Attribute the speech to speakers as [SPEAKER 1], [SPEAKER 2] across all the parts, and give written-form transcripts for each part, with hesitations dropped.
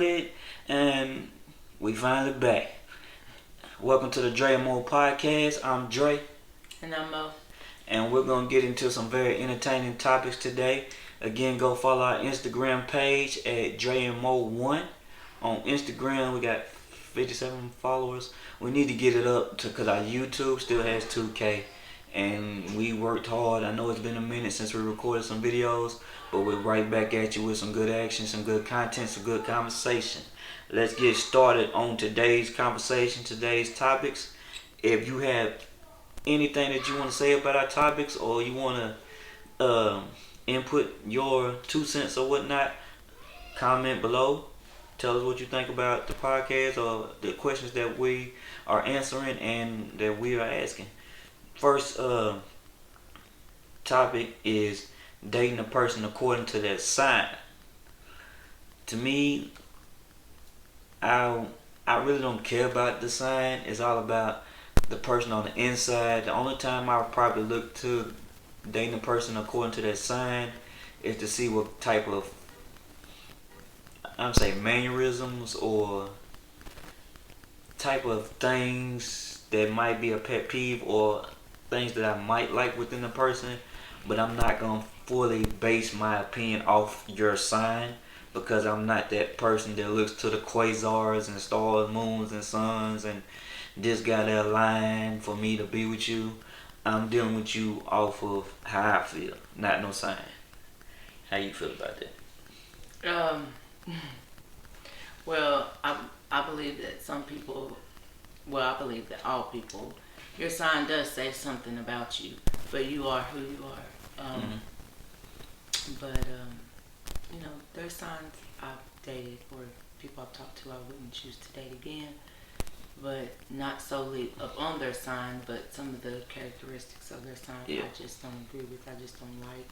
[SPEAKER 1] Mcquiddy, and we finally back. Welcome to the Dre and Mo podcast. I'm Dre.
[SPEAKER 2] And I'm Mo.
[SPEAKER 1] And we're going to get into some very entertaining topics today. Again, go follow our Instagram page at Dre and Mo 1. On Instagram, we got 57 followers. We need to get it up to because our YouTube still has 2K. And we worked hard. I know it's been a minute since we recorded some videos, but we're right back at you with some good action, some good content, some good conversation. Let's get started on today's conversation, today's topics. If you have anything that you want to say about our topics, or you want to input your 2 cents or whatnot, comment below. Tell us what you think about the podcast or the questions that we are answering and that we are asking. First topic is dating a person according to their sign. To me, I really don't care about the sign. It's all about the person on the inside. The only time I would probably look to dating a person according to their sign is to see what type of, I'm saying, mannerisms or type of things that might be a pet peeve or things that I might like within the person, but I'm not going to fully base my opinion off your sign, because I'm not that person that looks to the quasars and stars, moons and suns and this got to align for me to be with you. I'm dealing with you off of how I feel, not no sign. How you feel about that?
[SPEAKER 2] Well, I believe that some people, I believe that all people, your sign does say something about you, but you are who you are. But there's signs I've dated or people I've talked to I wouldn't choose to date again, but not solely on their sign, but some of the characteristics of their sign I just don't agree with, I just don't like.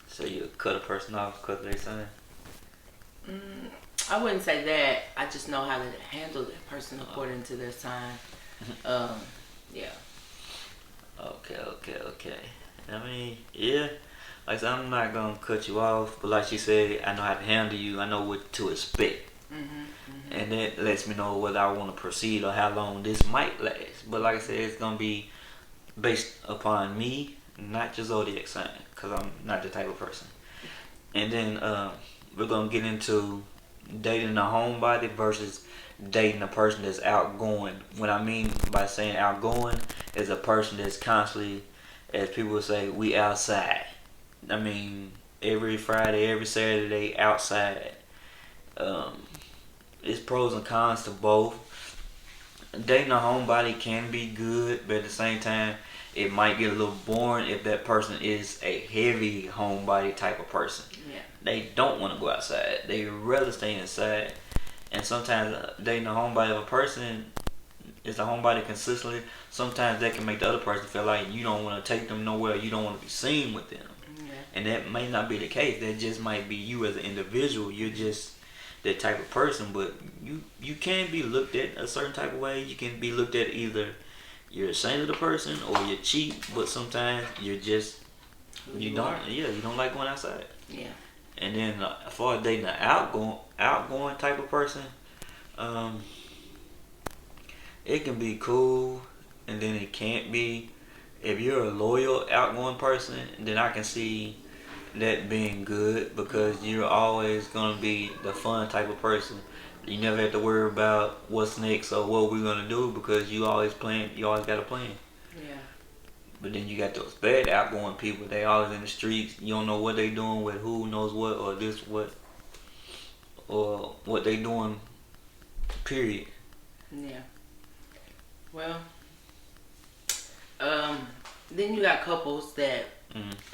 [SPEAKER 1] So you cut a person off because of their sign?
[SPEAKER 2] I wouldn't say that. I just know how to handle that person according to their sign. Yeah.
[SPEAKER 1] Okay. I mean, yeah. Like I said, I'm not gonna cut you off, but like she said, I know how to handle you. I know what to expect, and that lets me know whether I want to proceed or how long this might last. But like I said, it's gonna be based upon me, not your zodiac sign, because I'm not the type of person. And then we're gonna get into dating a homebody versus dating a person that's outgoing. What I mean by saying outgoing is a person that's constantly, as people would say, we outside. I mean, every Friday, every Saturday, outside. It's pros and cons to both. Dating a homebody can be good, but at the same time, it might get a little boring if that person is a heavy homebody type of person.
[SPEAKER 2] Yeah.
[SPEAKER 1] They don't want to go outside. They rather stay inside. And sometimes dating a homebody of a person is a homebody consistently. Sometimes that can make the other person feel like you don't want to take them nowhere. You don't want to be seen with them.
[SPEAKER 2] Yeah.
[SPEAKER 1] And that may not be the case. That just might be you as an individual. You're just that type of person. But you can be looked at a certain type of way. You can be looked at either you're ashamed of the person or you're cheap. But sometimes you're just you don't like going outside.
[SPEAKER 2] Yeah.
[SPEAKER 1] And then as far as dating an outgoing type of person, it can be cool, and then it can't be. If you're a loyal, outgoing person, then I can see that being good, because you're always gonna be the fun type of person. You never have to worry about what's next or what we're gonna do, because you always got a plan.
[SPEAKER 2] Yeah.
[SPEAKER 1] But then you got those bad outgoing people. They always in the streets. You don't know what they doing with who knows what or this what or what they doing. Period.
[SPEAKER 2] Yeah. Well, then you got couples that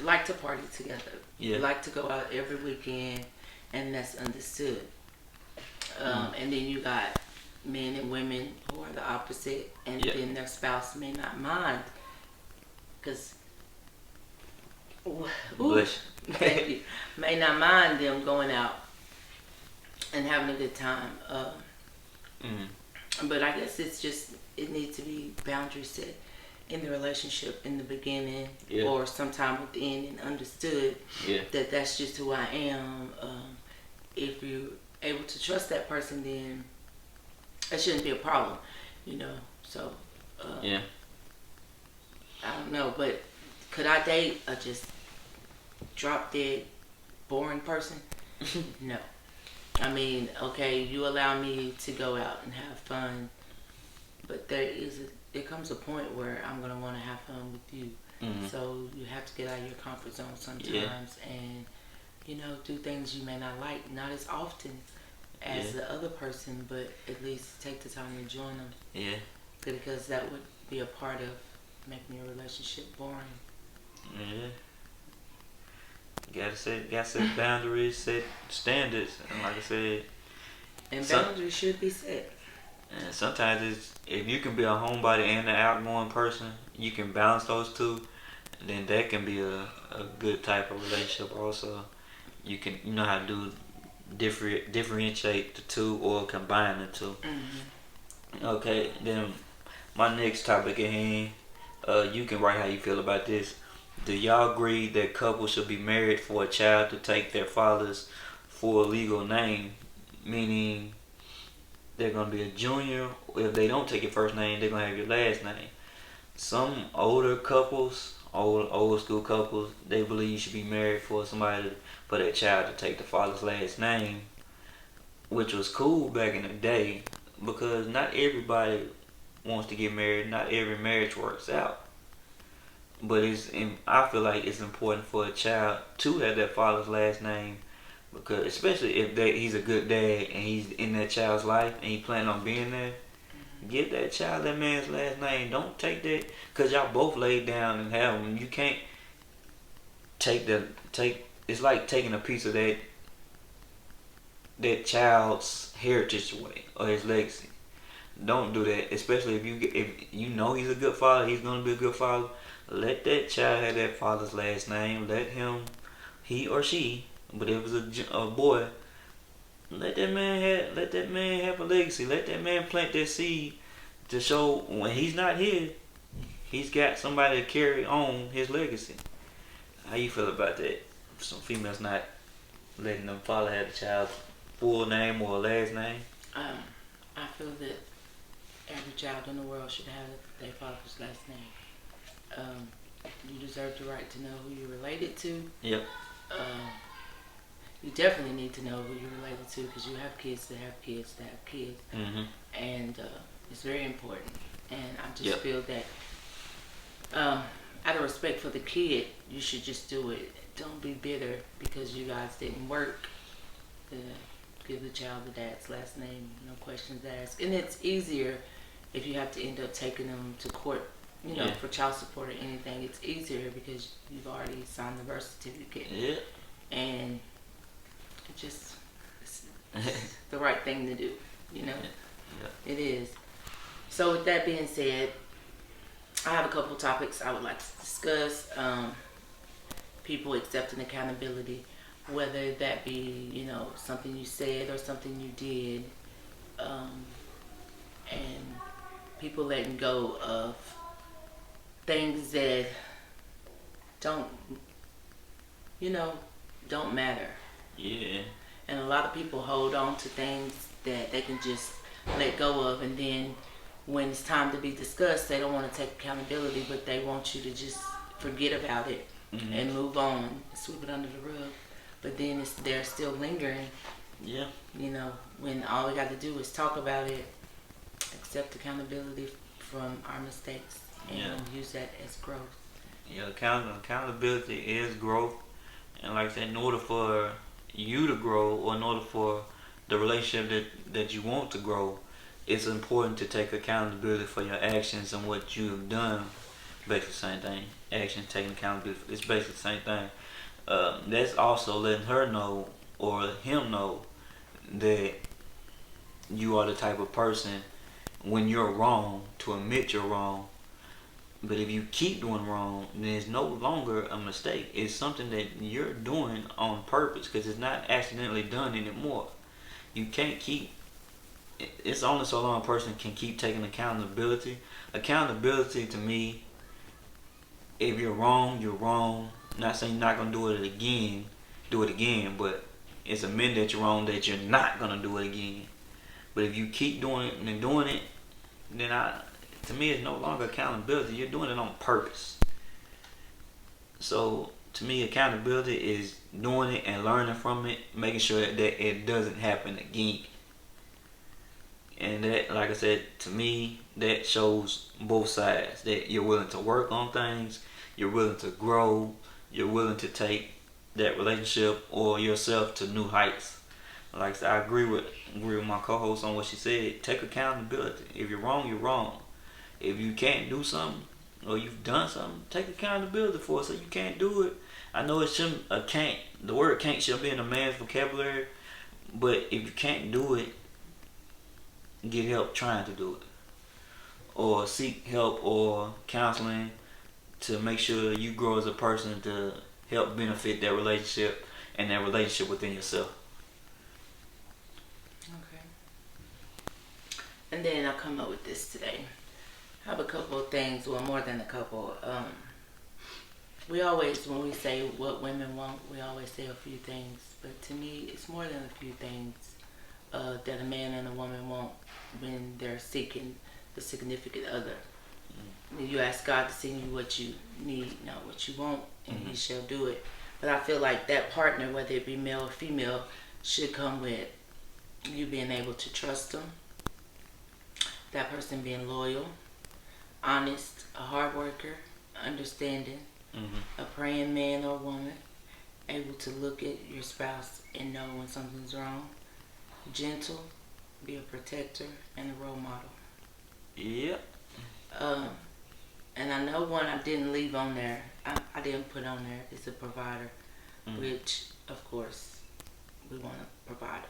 [SPEAKER 2] like to party together.
[SPEAKER 1] Yeah.
[SPEAKER 2] Like to go out every weekend, and that's understood. And then you got men and women who are the opposite, and then their spouse may not mind. Because, thank you, may not mind them going out and having a good time. But I guess it needs to be boundaries set in the relationship in the beginning or sometime within, and understood that that's just who I am. if you're able to trust that person, then that shouldn't be a problem, you know. So
[SPEAKER 1] Yeah.
[SPEAKER 2] I don't know, but could I date a just drop dead boring person? No. I mean, okay, you allow me to go out and have fun, but there comes a point where I'm gonna want to have fun with you. So you have to get out of your comfort zone sometimes, and you know, do things you may not like, not as often as the other person, but at least take the time to join them.
[SPEAKER 1] Yeah.
[SPEAKER 2] Because that would be a part of making your relationship boring.
[SPEAKER 1] Yeah. Gotta set boundaries, set standards, and like I said,
[SPEAKER 2] and boundaries should be set.
[SPEAKER 1] And sometimes if you can be a homebody and an outgoing person, you can balance those two. Then that can be a good type of relationship. Also, you know how to do differentiate the two or combine the two. Okay, then my next topic at hand. You can write how you feel about this. Do y'all agree that couples should be married for a child to take their father's full legal name? Meaning they're gonna be a junior. If they don't take your first name, they're gonna have your last name. Some older couples, old school couples, they believe you should be married for their child to take the father's last name, which was cool back in the day because not everybody wants to get married. Not every marriage works out. But I feel like it's important for a child to have their father's last name because especially if he's a good dad and he's in that child's life and he planning on being there, give that child that man's last name. Don't take that because y'all both laid down and have them. You can't take. It's like taking a piece of that child's heritage away or his legacy. Don't do that, especially if you know he's a good father. He's gonna be a good father. Let that child have that father's last name. Let him, he or she, but if it's a boy, let that man have a legacy. Let that man plant that seed to show when he's not here, he's got somebody to carry on his legacy. How you feel about that? Some females not letting them father have the child's full name or last name.
[SPEAKER 2] I feel that every child in the world should have their father's last name. You deserve the right to know who you're related to.
[SPEAKER 1] Yep.
[SPEAKER 2] You definitely need to know who you're related to because you have kids that have kids that have kids. And it's very important. And I just feel that out of respect for the kid, you should just do it. Don't be bitter because you guys didn't work. Give the child the dad's last name, no questions asked. And it's easier if you have to end up taking them to court, for child support or anything. It's easier because you've already signed the birth certificate.
[SPEAKER 1] Yeah.
[SPEAKER 2] And it's the right thing to do, Yeah. It is. So with that being said, I have a couple topics I would like to discuss. People accepting accountability, whether that be, something you said or something you did, and people letting go of things that don't matter.
[SPEAKER 1] Yeah.
[SPEAKER 2] And a lot of people hold on to things that they can just let go of, and then when it's time to be discussed, they don't want to take accountability, but they want you to just forget about it and move on, sweep it under the rug. But then they're still lingering.
[SPEAKER 1] Yeah.
[SPEAKER 2] When all we got to do is talk about it, accept accountability from our mistakes, and use that as growth.
[SPEAKER 1] Yeah, accountability is growth. And like I said, in order for you to grow, or in order for the relationship that you want to grow, it's important to take accountability for your actions and what you have done. Basically the same thing. Action, taking accountability, it's basically the same thing. That's also letting her know or him know that you are the type of person when you're wrong to admit you're wrong. But if you keep doing wrong, then it's no longer a mistake. It's something that you're doing on purpose because it's not accidentally done anymore. You can't keep. It's only so long a person can keep taking accountability. Accountability to me, if you're wrong, you're wrong. Not saying you're not gonna do it again, but it's admitting that you're wrong, that you're not gonna do it again. But if you keep doing it and doing it, then to me, it's no longer accountability. You're doing it on purpose. So to me, accountability is doing it and learning from it, making sure that it doesn't happen again. And that, like I said, to me, that shows both sides, that you're willing to work on things, you're willing to grow, you're willing to take that relationship or yourself to new heights. Like I said, I agree with my co-host on what she said. Take accountability. If you're wrong, you're wrong. If you can't do something or you've done something, take accountability for it. So you can't do it. I know it shouldn't. Can't. The word "can't" should be in a man's vocabulary, but if you can't do it, get help trying to do it, or seek help or counseling to make sure you grow as a person to help benefit that relationship and that relationship within yourself.
[SPEAKER 2] Okay. And then I'll come up with this today. I have a couple of things, well, more than a couple. We always, when we say what women want, we always say a few things. But to me, it's more than a few things that a man and a woman want when they're seeking the significant other. You ask God to send you what you need, not what you want, and He shall do it. But I feel like that partner, whether it be male or female, should come with you being able to trust them, that person being loyal, honest, a hard worker, understanding, a praying man or woman, able to look at your spouse and know when something's wrong, gentle, be a protector, and a role model.
[SPEAKER 1] Yep.
[SPEAKER 2] And I know one I didn't leave on there, I didn't put on there, is a provider, which, of course, we want a provider.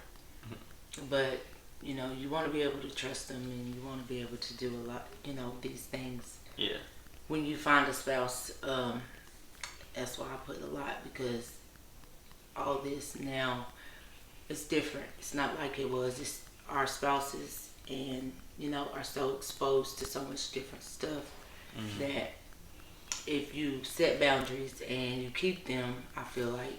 [SPEAKER 2] But, you know, you want to be able to trust them and you want to be able to do a lot, you know, these things.
[SPEAKER 1] Yeah.
[SPEAKER 2] When you find a spouse, that's why I put a lot, because all this now, it's different. It's not like it was. It's our spouses and, you know, are so exposed to so much different stuff that if you set boundaries and you keep them, I feel like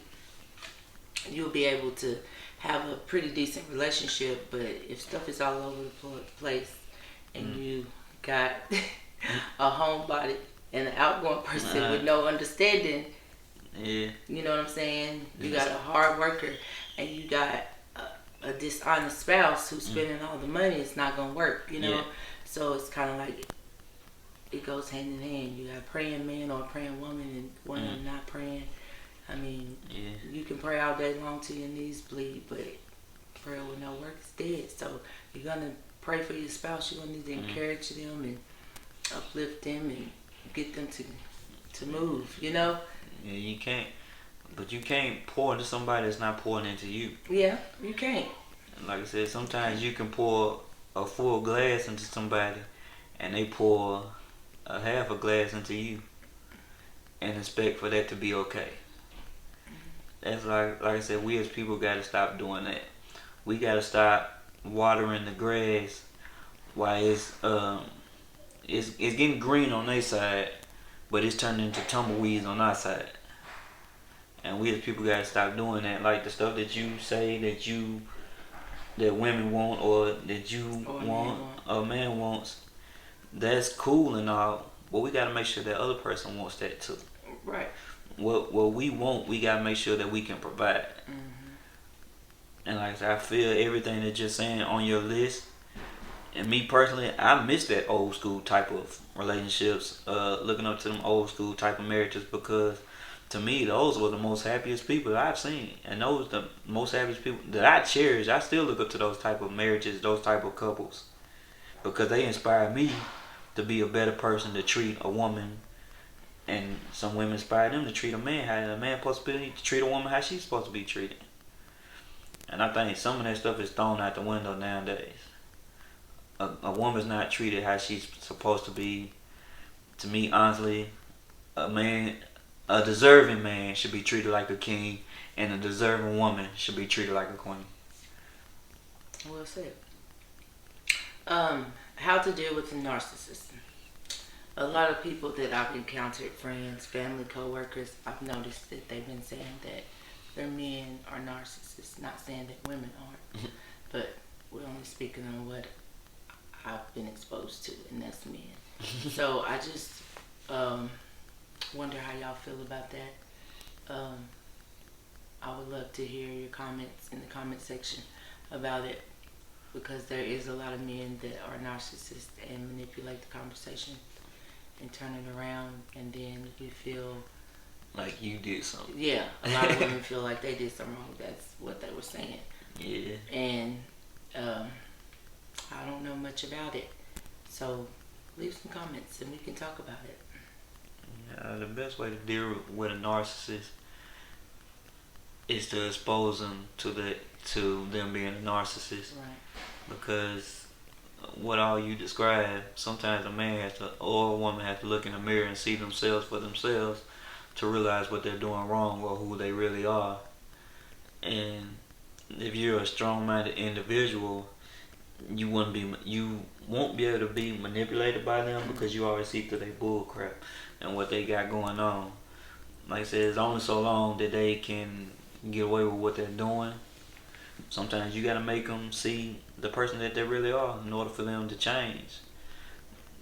[SPEAKER 2] you'll be able to have a pretty decent relationship. But if stuff is all over the place and you got a homebody and an outgoing person with no understanding, you know what I'm saying? You got a hard worker and you got a dishonest spouse who's spending all the money, it's not gonna work, you know? So it's kind of like it goes hand in hand. You got a praying man or a praying woman and one of them not praying. I mean, you can pray all day long till your knees bleed, but prayer with no work is dead. So you're gonna pray for your spouse. You're gonna need to encourage them and uplift them and get them to move, you know?
[SPEAKER 1] Yeah, you can't. But you can't pour into somebody that's not pouring into you.
[SPEAKER 2] Yeah, you can't.
[SPEAKER 1] Like I said, sometimes you can pour a full glass into somebody and they pour a half a glass into you and expect for that to be okay. That's like I said, we as people gotta stop doing that. We gotta stop watering the grass while it's getting green on their side, but it's turning into tumbleweeds on our side. And we as people gotta stop doing that. Like the stuff that you say that women want or that you want or a man wants, that's cool and all, but we gotta make sure that other person wants that too.
[SPEAKER 2] Right.
[SPEAKER 1] What we want, we gotta make sure that we can provide. And like I said, I feel everything that you're saying on your list. And me personally, I miss that old school type of relationships, looking up to them old school type of marriages, because to me, those were the most happiest people that I've seen. And those the most happiest people that I cherish. I still look up to those type of marriages, those type of couples, because they inspire me to be a better person, to treat a woman. And some women inspire them to treat a man how a man supposed to be, to treat a woman how she's supposed to be treated. And I think some of that stuff is thrown out the window nowadays. A woman's not treated how she's supposed to be. To me, honestly, a deserving man should be treated like a king, and a deserving woman should be treated like a queen.
[SPEAKER 2] Well said. How to deal with the narcissist. A lot of people that I've encountered, friends, family, co-workers, I've noticed that they've been saying that their men are narcissists. Not saying that women aren't, but we're only speaking on what I've been exposed to, and that's men. So I just wonder how y'all feel about that. I would love to hear your comments in the comment section about it, because there is a lot of men that are narcissists and manipulate the conversation and turn it around, and then we feel
[SPEAKER 1] like you did something.
[SPEAKER 2] Yeah, a lot of women feel like they did something wrong. That's what they were saying.
[SPEAKER 1] Yeah.
[SPEAKER 2] And I don't know much about it, so leave some comments and we can talk about it.
[SPEAKER 1] Yeah, the best way to deal with a narcissist is to expose them to them being a narcissist.
[SPEAKER 2] Right.
[SPEAKER 1] Because what all you described, sometimes a man has to, or a woman has to look in the mirror and see themselves for themselves to realize what they're doing wrong or who they really are. And if you're a strong-minded individual, you won't be able to be manipulated by them, because you always see through their bull crap and what they got going on. Like I said, it's only so long that they can get away with what they're doing. Sometimes you gotta make them see the person that they really are in order for them to change.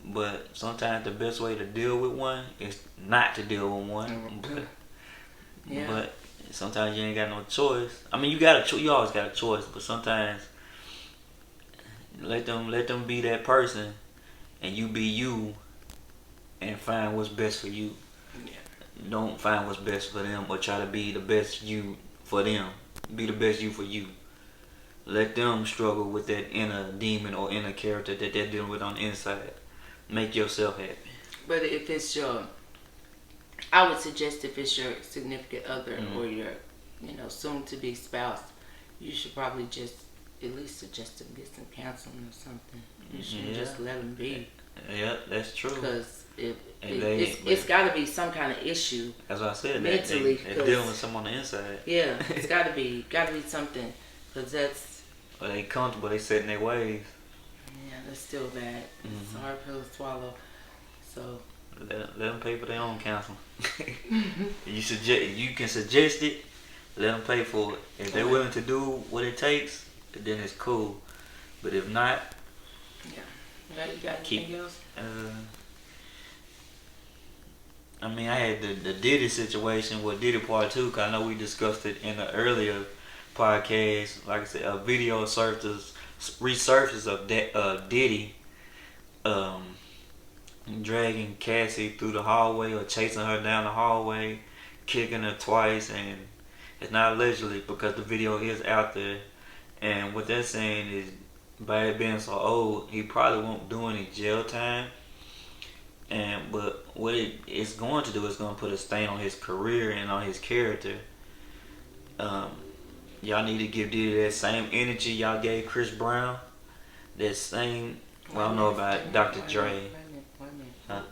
[SPEAKER 1] But sometimes the best way to deal with one is not to deal with one. But sometimes you ain't got no choice. I mean, you always got a choice, but sometimes let them be that person, and you be you, and find what's best for you.
[SPEAKER 2] Yeah.
[SPEAKER 1] Don't find what's best for them, or try to be the best you for them. Be the best you for you. Let them struggle with that inner demon or inner character that they're dealing with on the inside. Make yourself happy.
[SPEAKER 2] But if it's I would suggest if it's your significant other or your, soon to be spouse, you should probably just at least suggest them get some counseling or something. You shouldn't just let them be.
[SPEAKER 1] Yeah, that's true.
[SPEAKER 2] Because it's got to be some kind of issue.
[SPEAKER 1] That's what I said.
[SPEAKER 2] Mentally,
[SPEAKER 1] they're dealing with something on the inside.
[SPEAKER 2] Yeah, it's got to be something, because that's.
[SPEAKER 1] Or they comfortable. They set in their ways.
[SPEAKER 2] Yeah, that's still bad. It's a hard pill to swallow. So.
[SPEAKER 1] Let them pay for their own counseling. You can suggest it. Let them pay for it. If they're willing to do what it takes, then it's cool. But if not,
[SPEAKER 2] yeah. You got anything else?
[SPEAKER 1] I mean, I had the Diddy situation with Diddy Part 2, because I know we discussed it in the earlier podcast. Like I said, a video resurfaced of Diddy dragging Cassie through the hallway, or chasing her down the hallway, kicking her twice, and it's not allegedly, because the video is out there. And what they're saying is, by it being so old, he probably won't do any jail time. But what it's going to do is going to put a stain on his career and on his character. Y'all need to give Diddy that same energy y'all gave Chris Brown. That same. Well, I don't know about Dr. Dre.
[SPEAKER 2] Wait a minute. Huh?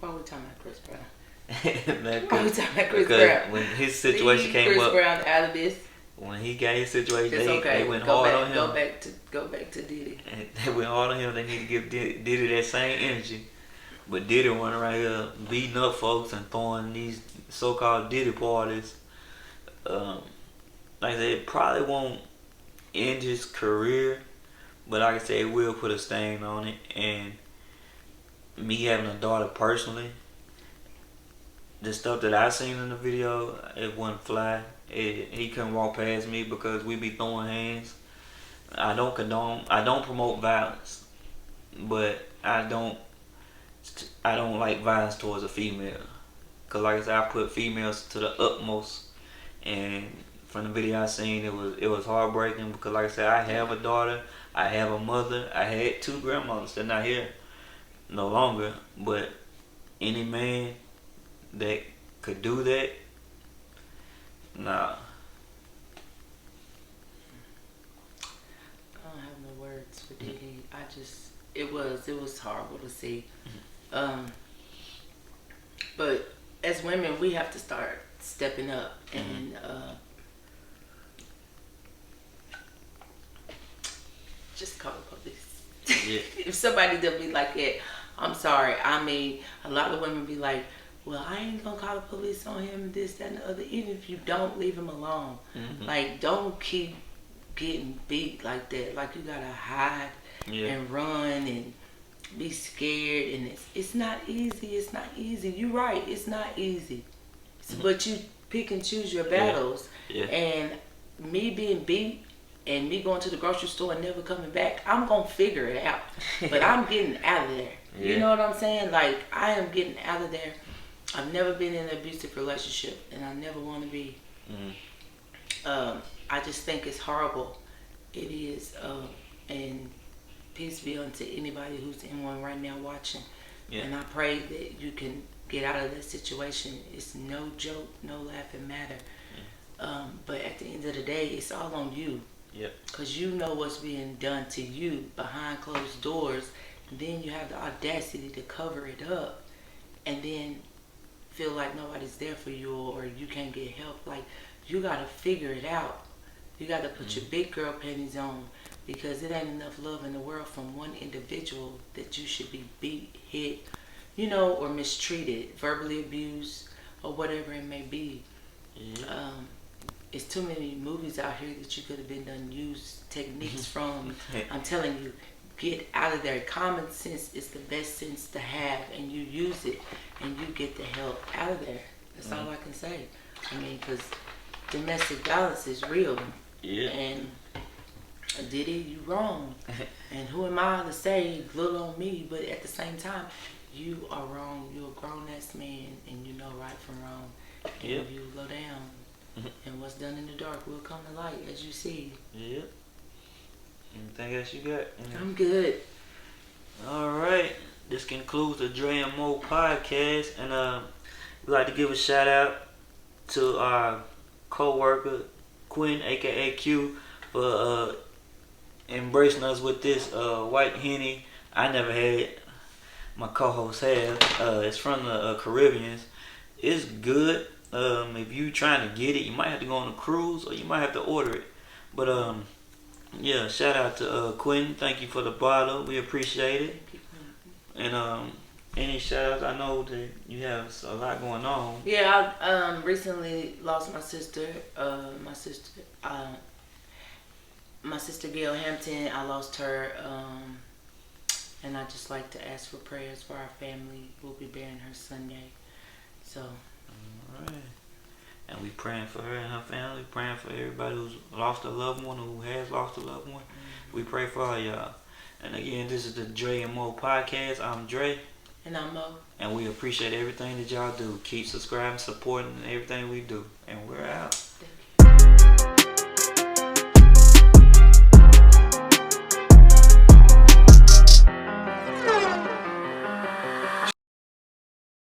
[SPEAKER 2] Why are we talking about Chris Brown?
[SPEAKER 1] Why
[SPEAKER 2] are we talking about Chris Brown?
[SPEAKER 1] When his situation came
[SPEAKER 2] Chris
[SPEAKER 1] up,
[SPEAKER 2] Brown out of this.
[SPEAKER 1] When he got his situation,
[SPEAKER 2] it's
[SPEAKER 1] they went hard on him.
[SPEAKER 2] Go back to Diddy.
[SPEAKER 1] And they went hard on him. They need to give Diddy that same energy. But Diddy running right here beating up folks and throwing these so-called Diddy parties. Like I said, it probably won't end his career, but like I said, it will put a stain on it. And me having a daughter personally, the stuff that I seen in the video, it wouldn't fly. He couldn't walk past me because we be throwing hands. I don't promote violence, but I don't like violence towards a female. Cause like I said, I put females to the utmost, and from the video I seen, it was heartbreaking, because like I said, I have a daughter, I have a mother, I had 2 grandmothers. They're not here no longer, but any man that could do that, nah.
[SPEAKER 2] I don't have no words for Diddy. It was horrible to see. But as women, we have to start stepping up and just call the police.
[SPEAKER 1] Yeah.
[SPEAKER 2] If somebody does me like that, I'm sorry. I mean, a lot of women be like, well, I ain't gonna call the police on him, this, that, and the other. Even if you don't, leave him alone.
[SPEAKER 1] Mm-hmm.
[SPEAKER 2] Like, don't keep getting beat like that. Like, you gotta hide and run and be scared. And it's not easy. It's not easy. You're right. It's not easy. But you pick and choose your battles.
[SPEAKER 1] Yeah.
[SPEAKER 2] And me being beat and me going to the grocery store and never coming back, I'm gonna figure it out. But I'm getting out of there. You know what I'm saying? Like, I am getting out of there. I've never been in an abusive relationship, and I never want to be. I just think it's horrible. It is. And peace be unto anybody who's in one right now watching. And I pray that you can get out of that situation. It's no joke, no laughing matter. But at the end of the day, it's all on you. Because you know what's being done to you behind closed doors. And then you have the audacity to cover it up. And then feel like nobody's there for you, or you can't get help. Like, you got to figure it out. You got to put your big girl panties on, because it ain't enough love in the world from one individual that you should be beat, hit, you know, or mistreated, verbally abused, or whatever it may be. It's too many movies out here that you could have been done used techniques from. I'm telling you, get out of there. Common sense is the best sense to have, and you use it, and you get the hell out of there. That's all I can say. I mean, because domestic violence is real. And Diddy, you wrong. And who am I to say little on me? But at the same time, you are wrong. You're a grown-ass man, and you know right from wrong. And if you go down, and what's done in the dark will come to light, as you see.
[SPEAKER 1] Anything else you got?
[SPEAKER 2] I'm good.
[SPEAKER 1] Alright. This concludes the Dre and Mo podcast. And we'd like to give a shout out to our co-worker, Quinn, aka Q, for embracing us with this white Henny I never had. My co-host have. It's from the Caribbeans. It's good. If you trying to get it, you might have to go on a cruise, or you might have to order it. But yeah, shout out to Quentin. Thank you for the bottle. We appreciate it. And any shout outs? I know that you have a lot going on.
[SPEAKER 2] Yeah, I recently lost my sister. My sister Gail Hampton. I lost her. And I just like to ask for prayers for our family. We'll be burying her Sunday. So.
[SPEAKER 1] Alright. And we praying for her and her family, praying for everybody who's lost a loved one or who has lost a loved one. We pray for all y'all. And again, this is the Dre and Mo podcast. I'm Dre.
[SPEAKER 2] And I'm Mo.
[SPEAKER 1] And we appreciate everything that y'all do. Keep subscribing, supporting everything we do. And we're out.